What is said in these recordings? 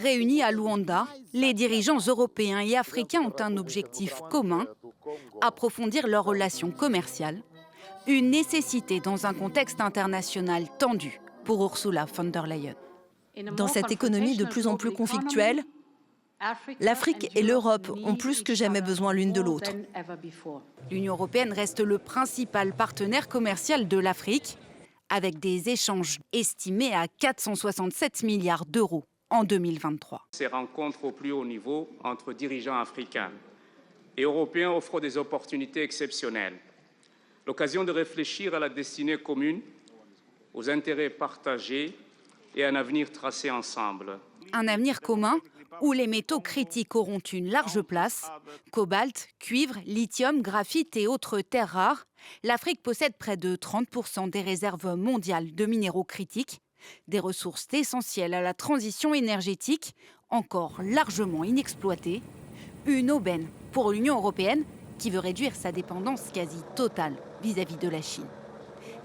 Réunis à Luanda, les dirigeants européens et africains ont un objectif commun, approfondir leurs relations commerciales, une nécessité dans un contexte international tendu pour Ursula von der Leyen. Dans cette économie de plus en plus conflictuelle, l'Afrique et l'Europe ont plus que jamais besoin l'une de l'autre. L'Union européenne reste le principal partenaire commercial de l'Afrique, avec des échanges estimés à 467 milliards d'euros en 2023. Ces rencontres au plus haut niveau entre dirigeants africains et européens offrent des opportunités exceptionnelles. L'occasion de réfléchir à la destinée commune, aux intérêts partagés et à un avenir tracé ensemble. Un avenir commun où les métaux critiques auront une large place. Cobalt, cuivre, lithium, graphite et autres terres rares. L'Afrique possède près de 30% des réserves mondiales de minéraux critiques, des ressources essentielles à la transition énergétique, encore largement inexploitées. Une aubaine pour l'Union européenne qui veut réduire sa dépendance quasi totale vis-à-vis de la Chine.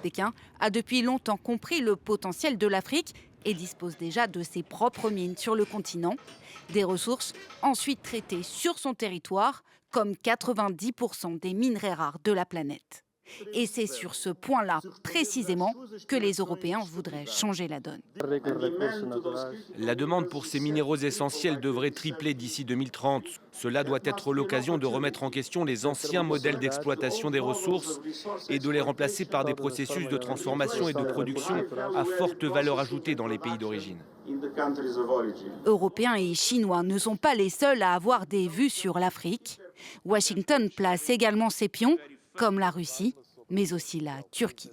Pékin a depuis longtemps compris le potentiel de l'Afrique et dispose déjà de ses propres mines sur le continent, des ressources ensuite traitées sur son territoire, comme 90% des minerais rares de la planète. Et c'est sur ce point-là, précisément, que les Européens voudraient changer la donne. La demande pour ces minéraux essentiels devrait tripler d'ici 2030. Cela doit être l'occasion de remettre en question les anciens modèles d'exploitation des ressources et de les remplacer par des processus de transformation et de production à forte valeur ajoutée dans les pays d'origine. Européens et Chinois ne sont pas les seuls à avoir des vues sur l'Afrique. Washington place également ses pions, comme la Russie, mais aussi la Turquie.